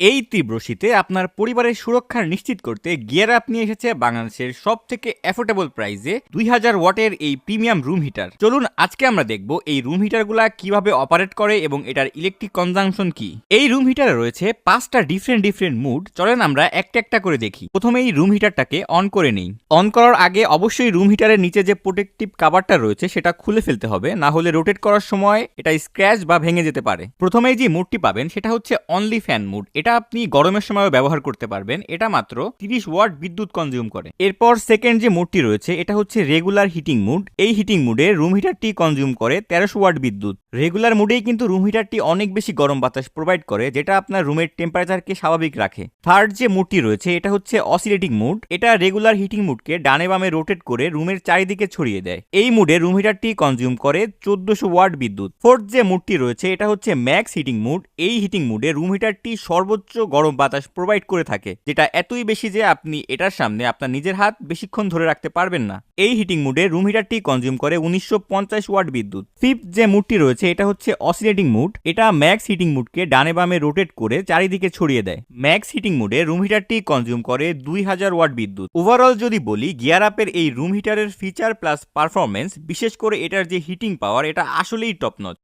এই তীব্র শীতে আপনার পরিবারের সুরক্ষা নিশ্চিত করতে গিয়ার আপ নিয়ে এসেছে বাংলাদেশের সব থেকে অ্যাফোর্ডেবল প্রাইসে 2000 ওয়াটের এই প্রিমিয়াম রুম হিটার। চলুন আজকে আমরা দেখব এই রুম হিটারগুলা কিভাবে অপারেট করে এবং এটার ইলেকট্রিক কনজাম্পশন কি। এই রুম হিটারে রয়েছে 5টা ডিফারেন্ট মুড। চলেন আমরা একটা একটা করে দেখি। প্রথমে এই রুম হিটারটাকে অন করে নেই। অন করার আগে অবশ্যই রুম হিটারের নিচে যে প্রোটেক্টিভ কাভারটা রয়েছে সেটা খুলে ফেলতে হবে, না হলে রোটেট করার সময় এটা স্ক্র্যাচ বা ভেঙে যেতে পারে। প্রথমেই যে মুডটি পাবেন সেটা হচ্ছে অনলি ফ্যান মুড। এটা আপনি গরমের সময়ও ব্যবহার করতে পারবেন। এটা মাত্র 30 ওয়াট বিদ্যুৎ কনজিউম করে। এরপর সেকেন্ড যে মুডটি রয়েছে এটা হচ্ছে রেগুলার হিটিং মুড। এই হিটিং মুডে রুম হিটারটি কনজিউম করে 1300 ওয়াট বিদ্যুৎ। রেগুলার মুডেই কিন্তু রুম হিটারটি অনেক বেশি গরম বাতাস প্রোভাইড করে, যেটা আপনার রুমের টেম্পারেচারকে স্বাভাবিক রাখে। থার্ড যে মুডটি রয়েছে এটা হচ্ছে অসিলেটিং মুড। এটা রেগুলার হিটিং মুডকে ডানে বামে রোটেট করে রুমের চারিদিকে ছড়িয়ে দেয়। এই মুডে রুম হিটারটি কনজিউম করে 1400 ওয়াট বিদ্যুৎ। ফোর্থ যে মুডটি রয়েছে এটা হচ্ছে ম্যাক্স হিটিং মুড। এই হিটিং মুডে রুম হিটারটি সর্বোচ্চ গরম বাতাস প্রোভাইড করে থাকে, যেটা এতই বেশি যে আপনি এটার সামনে আপনার নিজের হাত বেশিক্ষণ ধরে রাখতে পারবেন না। এই হিটিং মুডে রুম হিটারটি কনজিউম করে 1950 ওয়াট বিদ্যুৎ। ফিফথ যে মুডটি রয়েছে এটা হচ্ছে অসিলেটিং মুড। এটা ম্যাক্স হিটিং মুডকে ডানে বামে রোটেট করে চারিদিকে ছড়িয়ে দেয়। ম্যাক্স হিটিং মুডে রুম হিটারটি কনজিউম করে 2000 ওয়াট বিদ্যুৎ। ওভারঅল যদি বলি, গিয়ার আপের এই রুম হিটারের ফিচার প্লাস পারফরমেন্স, বিশেষ করে এটার যে হিটিং পাওয়ার, এটা আসলেই টপ নচ।